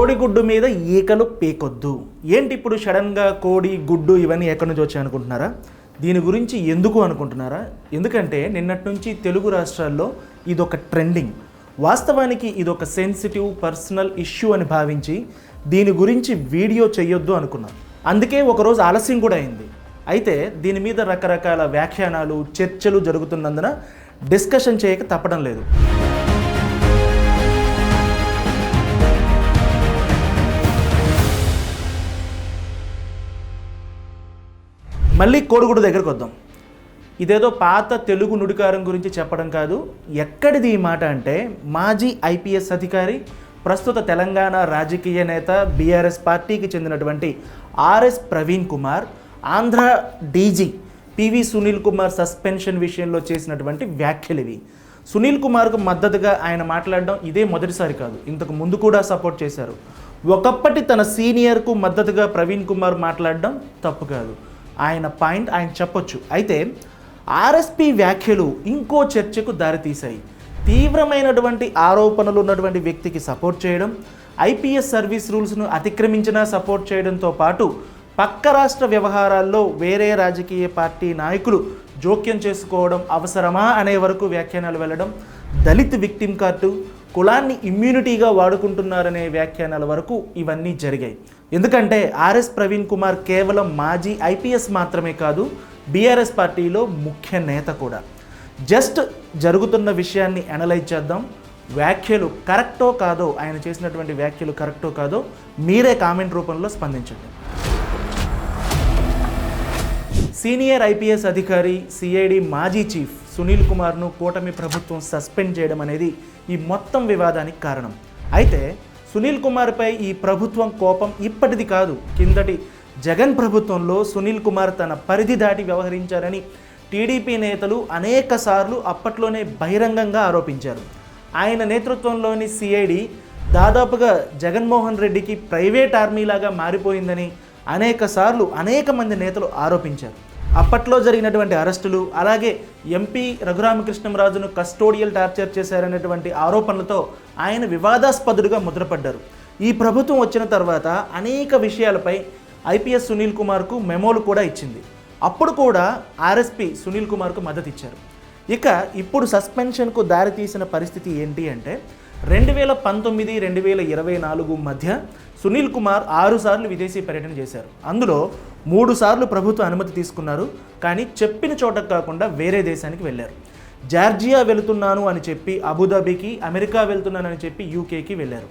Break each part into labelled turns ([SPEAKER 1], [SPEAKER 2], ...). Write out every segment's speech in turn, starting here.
[SPEAKER 1] కోడిగుడ్డు మీద ఈకలు పీకొద్దు. ఏంటి ఇప్పుడు సడన్గా కోడి గుడ్డు ఇవన్నీ ఎక్కడి నుంచి వచ్చాయి అనుకుంటున్నారా? దీని గురించి ఎందుకు అనుకుంటున్నారా? ఎందుకంటే నిన్నటి నుంచి తెలుగు రాష్ట్రాల్లో ఇదొక ట్రెండింగ్. వాస్తవానికి ఇదొక సెన్సిటివ్ పర్సనల్ ఇష్యూ అని భావించి దీని గురించి వీడియో చేయొద్దు అనుకున్నాను. అందుకే ఒకరోజు ఆలస్యం కూడా అయింది. అయితే దీని మీద రకరకాల వ్యాఖ్యానాలు చర్చలు జరుగుతున్నందున డిస్కషన్ చేయక తప్పడం లేదు. మళ్ళీ కోడిగుడ్డు దగ్గరకు వద్దాం. ఇదేదో పాత తెలుగు నుడికారం గురించి చెప్పడం కాదు. ఎక్కడిది ఈ మాట అంటే, మాజీ ఐపీఎస్ అధికారి, ప్రస్తుత తెలంగాణ రాజకీయ నేత, బీఆర్ఎస్ పార్టీకి చెందినటువంటి RS Praveen Kumar Andhra DG PV Sunil Kumar suspension విషయంలో చేసినటువంటి వ్యాఖ్యలు ఇవి. సునీల్ కుమార్కు మద్దతుగా ఆయన మాట్లాడడం ఇదే మొదటిసారి కాదు, ఇంతకు ముందు కూడా సపోర్ట్ చేశారు. ఒకప్పటి తన సీనియర్కు మద్దతుగా ప్రవీణ్ కుమార్ మాట్లాడడం తప్పు కాదు, ఆయన పాయింట్ ఆయన చెప్పొచ్చు. అయితే ఆర్ఎస్పీ వ్యాఖ్యలు ఇంకో చర్చకు దారితీశాయి. తీవ్రమైనటువంటి ఆరోపణలు ఉన్నటువంటి వ్యక్తికి సపోర్ట్ చేయడం, ఐపీఎస్ సర్వీస్ రూల్స్ను అతిక్రమించినా సపోర్ట్ చేయడంతో పాటు పక్క రాష్ట్ర వ్యవహారాల్లో వేరే రాజకీయ పార్టీ నాయకులు జోక్యం చేసుకోవడం అవసరమా అనే వరకు వ్యాఖ్యానాలు వెళ్ళడం, దళిత్ విక్టిమ్ కార్డు, కులాన్ని ఇమ్యూనిటీగా వాడుకుంటున్నారనే వ్యాఖ్యానాల వరకు ఇవన్నీ జరిగాయి. ఎందుకంటే ఆర్ఎస్ ప్రవీణ్ కుమార్ కేవలం మాజీ ఐపీఎస్ మాత్రమే కాదు, బీఆర్ఎస్ పార్టీలో ముఖ్య నేత కూడా. జస్ట్ జరుగుతున్న విషయాన్ని అనలైజ్ చేద్దాం. వ్యాఖ్యలు కరెక్టో కాదో, ఆయన చేసినటువంటి వ్యాఖ్యలు కరెక్టో కాదో మీరే కామెంట్ రూపంలో స్పందించండి. సీనియర్ ఐపీఎస్ అధికారి, సిఐడి మాజీ చీఫ్ సునీల్ కుమార్ను కూటమి ప్రభుత్వం సస్పెండ్ చేయడం అనేది ఈ మొత్తం వివాదానికి కారణం. అయితే సునీల్ కుమార్పై ఈ ప్రభుత్వం కోపం ఇప్పటిది కాదు, కిందటి జగన్ ప్రభుత్వంలో సునీల్ కుమార్ తన పరిధి దాటి వ్యవహరించారని టీడీపీ నేతలు అనేక సార్లు అప్పట్లోనే బహిరంగంగా ఆరోపించారు. ఆయన నేతృత్వంలోని సిఐడి దాదాపుగా జగన్మోహన్ రెడ్డికి ప్రైవేట్ ఆర్మీలాగా మారిపోయిందని అనేక సార్లు అనేక మంది నేతలు ఆరోపించారు. అప్పట్లో జరిగినటువంటి అరెస్టులు, అలాగే ఎంపీ రఘురామకృష్ణంరాజును కస్టోడియల్ టార్చర్ చేశారనేటువంటి ఆరోపణలతో ఆయన వివాదాస్పదుడుగా ముద్రపడ్డారు. ఈ ప్రభుత్వం వచ్చిన తర్వాత అనేక విషయాలపై ఐపీఎస్ సునీల్ కుమార్కు మెమోలు కూడా ఇచ్చింది. అప్పుడు కూడా ఆర్ఎస్పీ సునీల్ కుమార్కు మద్దతు ఇచ్చారు. ఇక ఇప్పుడు సస్పెన్షన్కు దారితీసిన పరిస్థితి ఏంటి అంటే, 2019, 2024 మధ్య సునీల్ కుమార్ 6 సార్లు విదేశీ పర్యటన చేశారు. అందులో 3 సార్లు ప్రభుత్వ అనుమతి తీసుకున్నారు, కానీ చెప్పిన చోటకు కాకుండా వేరే దేశానికి వెళ్ళారు. జార్జియా వెళుతున్నాను అని చెప్పి అబుదాబికి, అమెరికా వెళ్తున్నానని చెప్పి యూకేకి వెళ్ళారు.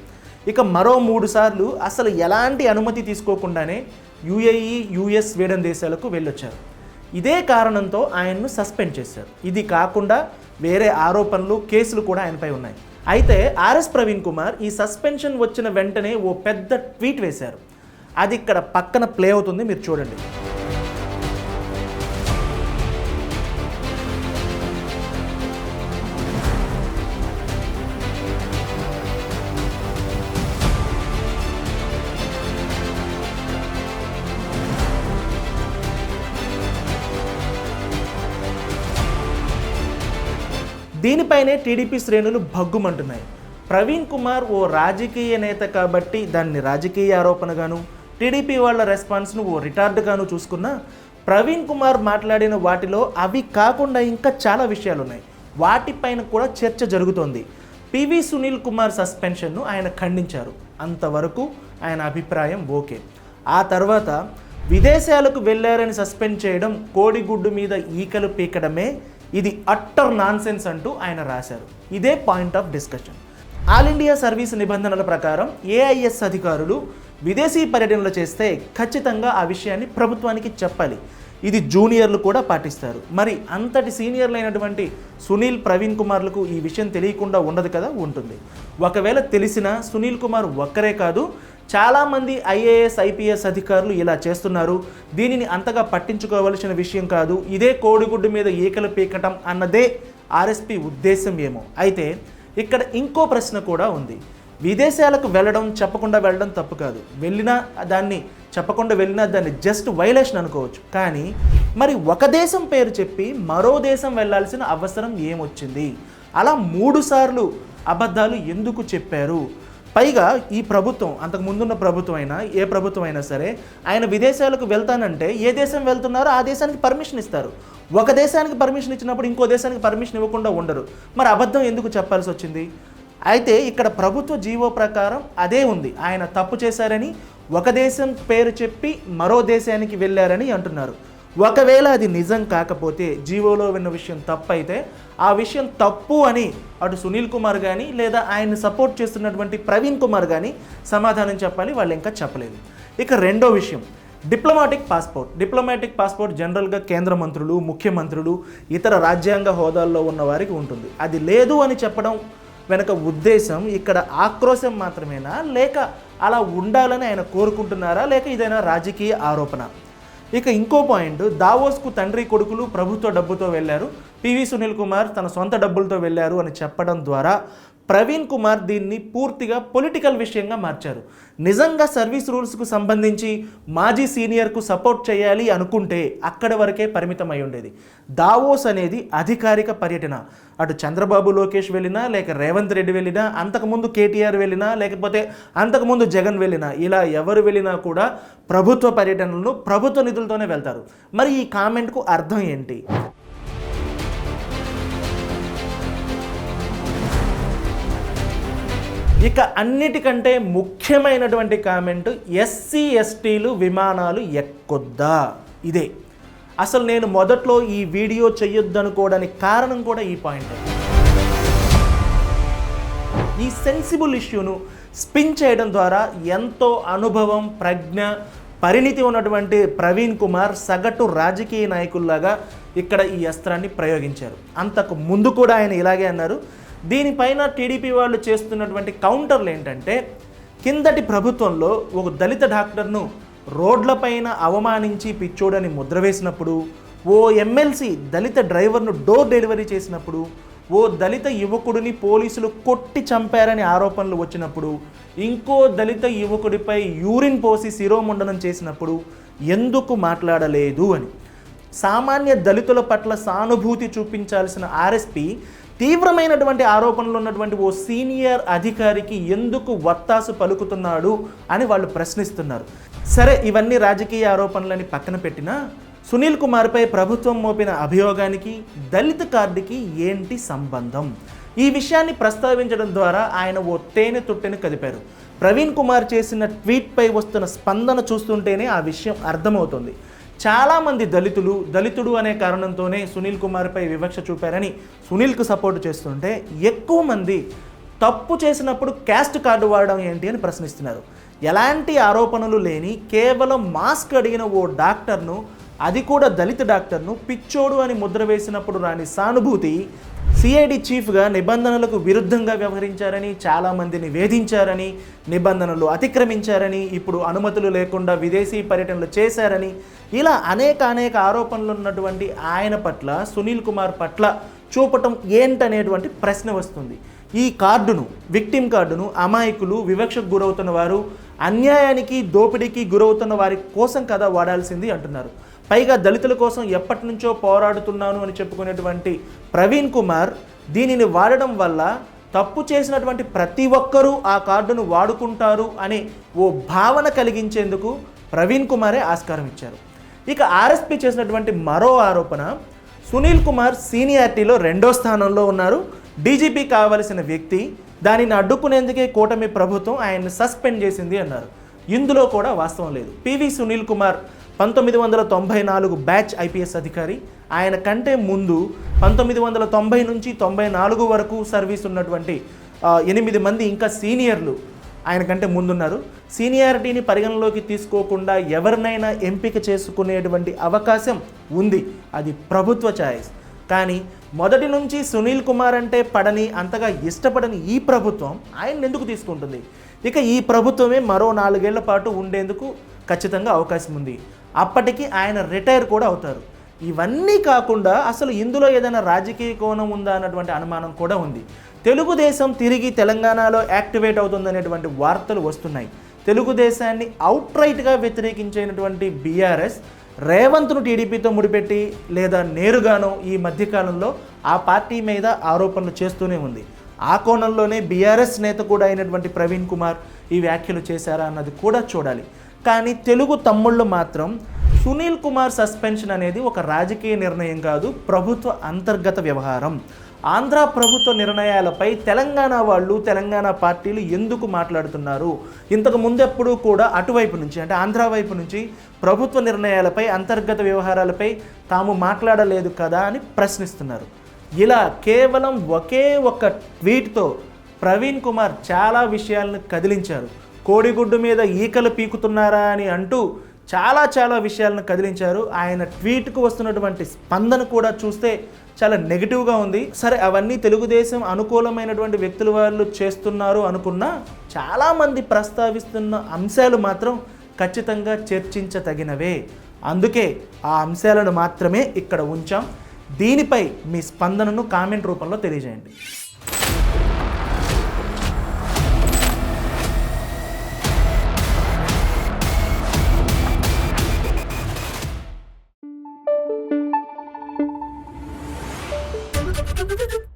[SPEAKER 1] ఇక మరో 3 సార్లు అసలు ఎలాంటి అనుమతి తీసుకోకుండానే యుఏఈ, యుఎస్, స్వీడన్ దేశాలకు వెళ్ళొచ్చారు. ఇదే కారణంతో ఆయన్ను సస్పెండ్ చేశారు. ఇది కాకుండా వేరే ఆరోపణలు, కేసులు కూడా ఆయనపై ఉన్నాయి. అయితే ఆర్ఎస్ ప్రవీణ్ కుమార్ ఈ సస్పెన్షన్ వచ్చిన వెంటనే ఓ పెద్ద ట్వీట్ వేశారు. అది ఇక్కడ పక్కన ప్లే అవుతుంది, మీరు చూడండి. దీనిపైనే టీడీపీ శ్రేణులు భగ్గుమంటున్నాయి. ప్రవీణ్ కుమార్ ఓ రాజకీయ నేత కాబట్టి దాన్ని రాజకీయ ఆరోపణగాను, టీడీపీ వాళ్ళ రెస్పాన్స్ను ఓ రిటార్డ్గాను చూసుకున్నా, ప్రవీణ్ కుమార్ మాట్లాడిన వాటిలో అవి కాకుండా ఇంకా చాలా విషయాలు ఉన్నాయి. వాటిపైన కూడా చర్చ జరుగుతోంది. పివి సునీల్ కుమార్ సస్పెన్షన్ను ఆయన ఖండించారు. అంతవరకు ఆయన అభిప్రాయం ఓకే. ఆ తర్వాత విదేశాలకు వెళ్ళారని సస్పెండ్ చేయడం, కోడిగుడ్డు మీద ఈకలు పీకడమే, ఇది అట్టర్ నాన్సెన్స్ అంటూ ఆయన రాశారు. ఇదే point of discussion. All India service నిబంధనల ప్రకారం ఏఐఎస్ అధికారులు విదేశీ పర్యటనలు చేస్తే ఖచ్చితంగా ఆ విషయాన్ని ప్రభుత్వానికి చెప్పాలి. ఇది జూనియర్లు కూడా పాటిస్తారు. మరి అంతటి సీనియర్లు అయినటువంటి సునీల్, ప్రవీణ్ కుమార్లకు ఈ విషయం తెలియకుండా ఉండదు కదా? ఉంటుంది. ఒకవేళ తెలిసినా సునీల్ కుమార్ ఒక్కరే కాదు, చాలామంది ఐఏఎస్, ఐపీఎస్ అధికారులు ఇలా చేస్తున్నారు. దీనిని అంతగా పట్టించుకోవలసిన విషయం కాదు. ఇదే కోడిగుడ్డు మీద ఈకలు పీకటం అన్నదే ఆర్ఎస్పీ ఉద్దేశం ఏమో. అయితే ఇక్కడ ఇంకో ప్రశ్న కూడా ఉంది. విదేశాలకు వెళ్ళడం, చెప్పకుండా వెళ్ళడం తప్పు కాదు. వెళ్ళినా దాన్ని చెప్పకుండా వెళ్ళినా దాన్ని జస్ట్ వైలేషన్ అనుకోవచ్చు. కానీ మరి ఒక దేశం పేరు చెప్పి మరో దేశం వెళ్ళాల్సిన అవసరం ఏమొచ్చింది? అలా 3 సార్లు అబద్ధాలు ఎందుకు చెప్పారు? పైగా ఈ ప్రభుత్వం, అంతకు ముందున్న ప్రభుత్వం అయినా ఏ ప్రభుత్వం అయినా సరే, ఆయన విదేశాలకు వెళ్తానంటే ఏ దేశం వెళ్తున్నారో ఆ దేశానికి పర్మిషన్ ఇస్తారు. ఒక దేశానికి పర్మిషన్ ఇచ్చినప్పుడు ఇంకో దేశానికి పర్మిషన్ ఇవ్వకుండా ఉండరు. మరి అబద్ధం ఎందుకు చెప్పాల్సి వచ్చింది? అయితే ఇక్కడ ప్రభుత్వ జీవో ప్రకారం అదే ఉంది. ఆయన తప్పు చేశారని ఒక దేశం పేరు చెప్పి మరో దేశానికి వెళ్ళారని అంటున్నారు. ఒకవేళ అది నిజం కాకపోతే, జీవోలో విన్న విషయం తప్పు అయితే, ఆ విషయం తప్పు అని అటు సునీల్ కుమార్ కానీ లేదా ఆయన్ని సపోర్ట్ చేస్తున్నటువంటి ప్రవీణ్ కుమార్ కానీ సమాధానం చెప్పాలి. వాళ్ళు ఇంకా చెప్పలేదు. ఇక రెండో విషయం, డిప్లొమాటిక్ పాస్పోర్ట్ జనరల్గా కేంద్ర మంత్రులు, ముఖ్యమంత్రులు, ఇతర రాజ్యాంగ హోదాల్లో ఉన్న వారికి ఉంటుంది. అది లేదు అని చెప్పడం వెనక ఉద్దేశం ఇక్కడ ఆక్రోశం మాత్రమేనా, లేక అలా ఉండాలని ఆయన కోరుకుంటున్నారా, లేక ఇదైనా రాజకీయ ఆరోపణ? ఇక ఇంకో పాయింట్, దావోస్కు తండ్రి కొడుకులు ప్రభుత్వ డబ్బుతో వెళ్ళారు, పివి సునీల్ కుమార్ తన సొంత డబ్బులతో వెళ్ళారు అని చెప్పడం ద్వారా ప్రవీణ్ కుమార్ దీన్ని పూర్తిగా పొలిటికల్ విషయంగా మార్చారు. నిజంగా సర్వీస్ రూల్స్కు సంబంధించి మాజీ సీనియర్కు సపోర్ట్ చేయాలి అనుకుంటే అక్కడి వరకే పరిమితం అయి ఉండేది. దావోస్ అనేది అధికారిక పర్యటన. అటు చంద్రబాబు లోకేష్ వెళ్ళినా, లేక రేవంత్ రెడ్డి వెళ్ళినా, అంతకుముందు కేటీఆర్ వెళ్ళినా, లేకపోతే అంతకుముందు జగన్ వెళ్ళినా, ఇలా ఎవరు వెళ్ళినా కూడా ప్రభుత్వ పర్యటనలను ప్రభుత్వ నిధులతోనే వెళ్తారు. మరి ఈ కామెంట్కు అర్థం ఏంటి? ఇక అన్నిటికంటే ముఖ్యమైనటువంటి కామెంట్, ఎస్సీ ఎస్టీలు విమానాలు ఎక్కొద్దా? ఇదే అసలు నేను మొదట్లో ఈ వీడియో చెయ్యొద్దనుకోవడానికి కారణం కూడా ఈ పాయింట్. ఈ సెన్సిబుల్ ఇష్యూను స్పిన్ చేయడం ద్వారా ఎంతో అనుభవం, ప్రజ్ఞ, పరిణితి ఉన్నటువంటి ప్రవీణ్ కుమార్ సగటు రాజకీయ నాయకుల్లాగా ఇక్కడ ఈ అస్త్రాన్ని ప్రయోగించారు. అంతకు ముందు కూడా ఆయన ఇలాగే అన్నారు. దీనిపైన టీడీపీ వాళ్ళు చేస్తున్నటువంటి కౌంటర్లు ఏంటంటే, కిందటి ప్రభుత్వంలో ఒక దళిత డాక్టర్ను రోడ్లపైన అవమానించి పిచ్చోడని ముద్ర వేసినప్పుడు, ఓ ఎమ్మెల్సీ దళిత డ్రైవర్ను డోర్ డెలివరీ చేసినప్పుడు, ఓ దళిత యువకుడిని పోలీసులు కొట్టి చంపారని ఆరోపణలు వచ్చినప్పుడు, ఇంకో దళిత యువకుడిపై యూరిన్ పోసి శిరోముండనం చేసినప్పుడు ఎందుకు మాట్లాడలేదు అని సామాన్య దళితుల పట్ల సానుభూతి చూపించాల్సిన ఆర్ఎస్పీ తీవ్రమైనటువంటి ఆరోపణలు ఉన్నటువంటి ఓ సీనియర్ అధికారికి ఎందుకు వత్తాసు పలుకుతున్నాడు అని వాళ్ళు ప్రశ్నిస్తున్నారు. సరే, ఇవన్నీ రాజకీయ ఆరోపణలని పక్కన పెట్టినా సునీల్ కుమార్పై ప్రభుత్వం మోపిన అభియోగానికి దళిత కార్డుకి ఏంటి సంబంధం? ఈ విషయాన్ని ప్రస్తావించడం ద్వారా ఆయన ఓ తేనె తొట్టెను కదిపారు. ప్రవీణ్ కుమార్ చేసిన ట్వీట్పై వస్తున్న స్పందన చూస్తుంటేనే ఆ విషయం అర్థమవుతుంది. చాలామంది దళితుడు అనే కారణంతోనే సునీల్ కుమార్పై వివక్ష చూపారని సునీల్కు సపోర్ట్ చేస్తుంటే, ఎక్కువ మంది తప్పు చేసినప్పుడు క్యాస్ట్ కార్డు వాడడం ఏంటి అని ప్రశ్నిస్తున్నారు. ఎలాంటి ఆరోపణలు లేని కేవలం మాస్క్ అడిగిన ఓ డాక్టర్ను, అది కూడా దళిత డాక్టర్ను పిచ్చోడు అని ముద్ర వేసినప్పుడు రాని సానుభూతి, సిఐడి చీఫ్గా నిబంధనలకు విరుద్ధంగా వ్యవహరించారని, చాలామందిని వేధించారని, నిబంధనలు అతిక్రమించారని, ఇప్పుడు అనుమతులు లేకుండా విదేశీ పర్యటనలు చేశారని, ఇలా అనేక ఆరోపణలు ఉన్నటువంటి ఆయన పట్ల, సునీల్ కుమార్ పట్ల చూపటం ఏంటనేటువంటి ప్రశ్న వస్తుంది. ఈ కార్డును, విక్టిమ్ కార్డును అమాయకులు, వివక్షకు గురవుతున్న వారు, అన్యాయానికి దోపిడీకి గురవుతున్న వారి కోసం కదా వాడాల్సింది అంటున్నారు. పైగా దళితుల కోసం ఎప్పటి నుంచో పోరాడుతున్నాను అని చెప్పుకునేటువంటి ప్రవీణ్ కుమార్ దీనిని వాడడం వల్ల తప్పు చేసినటువంటి ప్రతి ఒక్కరూ ఆ కార్డును వాడుకుంటారు అనే ఓ భావన కలిగించేందుకు ప్రవీణ్ కుమారే ఆస్కారం ఇచ్చారు. ఇక ఆర్ఎస్పీ చేసినటువంటి మరో ఆరోపణ, సునీల్ కుమార్ సీనియారిటీలో 2వ స్థానంలో ఉన్నారు, డీజీపీ కావలసిన వ్యక్తి, దానిని అడ్డుకునేందుకే కూటమి ప్రభుత్వం ఆయన్ని సస్పెండ్ చేసింది అన్నారు. ఇందులో కూడా వాస్తవం లేదు. PV Sunil Kumar 1994 batch IPS అధికారి. ఆయన కంటే ముందు 1990 నుంచి 94 వరకు సర్వీస్ ఉన్నటువంటి 8 మంది ఇంకా సీనియర్లు ఆయన కంటే ముందున్నారు. సీనియారిటీని పరిగణలోకి తీసుకోకుండా ఎవరినైనా ఎంపిక చేసుకునేటువంటి అవకాశం ఉంది, అది ప్రభుత్వ ఛాయిస్. కానీ మొదటి నుంచి సునీల్ కుమార్ అంటే పడని, అంతగా ఇష్టపడని ఈ ప్రభుత్వం ఆయన ఎందుకు తీసుకుంటుంది? ఇక ఈ ప్రభుత్వమే మరో 4 ఏళ్ల పాటు ఉండేందుకు ఖచ్చితంగా అవకాశం ఉంది. అప్పటికి ఆయన రిటైర్ కూడా అవుతారు. ఇవన్నీ కాకుండా అసలు ఇందులో ఏదైనా రాజకీయ కోణం ఉందా అన్నటువంటి అనుమానం కూడా ఉంది. తెలుగుదేశం తిరిగి తెలంగాణలో యాక్టివేట్ అవుతుందనేటువంటి వార్తలు వస్తున్నాయి. తెలుగుదేశాన్ని అవుట్రైట్గా వ్యతిరేకించినటువంటి బీఆర్ఎస్ రేవంత్ను టీడీపీతో ముడిపెట్టి లేదా నేరుగానో ఈ మధ్యకాలంలో ఆ పార్టీ మీద ఆరోపణలు చేస్తూనే ఉంది. ఆ కోణంలోనే బీఆర్ఎస్ నేత కూడా అయినటువంటి ప్రవీణ్ కుమార్ ఈ వ్యాఖ్యలు చేశారా అన్నది కూడా చూడాలి. కానీ తెలుగు తమ్ముళ్ళు మాత్రం సునీల్ కుమార్ సస్పెన్షన్ అనేది ఒక రాజకీయ నిర్ణయం కాదు, ప్రభుత్వ అంతర్గత వ్యవహారం. ఆంధ్ర ప్రభుత్వ నిర్ణయాలపై తెలంగాణ వాళ్ళు, తెలంగాణ పార్టీలు ఎందుకు మాట్లాడుతున్నారు? ఇంతకు ముందెప్పుడూ కూడా అటువైపు నుంచి, అంటే ఆంధ్ర వైపు నుంచి ప్రభుత్వ నిర్ణయాలపై, అంతర్గత వ్యవహారాలపై తాము మాట్లాడలేదు కదా అని ప్రశ్నిస్తున్నారు. ఇలా కేవలం ఒకే ఒక్క ట్వీట్తో ప్రవీణ్ కుమార్ చాలా విషయాలను కదిలించారు. కోడిగుడ్డు మీద ఈకలు పీకుతున్నారా అని అంటూ చాలా విషయాలను కదిలించారు. ఆయన ట్వీట్కు వస్తున్నటువంటి స్పందన కూడా చూస్తే చాలా నెగిటివ్గా ఉంది. సరే, అవన్నీ తెలుగుదేశం అనుకూలమైనటువంటి వ్యక్తుల వాళ్ళు చేస్తున్నారు అనుకున్నా, చాలామంది ప్రస్తావిస్తున్న అంశాలు మాత్రం ఖచ్చితంగా చర్చించతగినవే. అందుకే ఆ అంశాలను మాత్రమే ఇక్కడ ఉంచాం. దీనిపై మీ స్పందనను కామెంట్ రూపంలో తెలియజేయండి.
[SPEAKER 2] Thank you.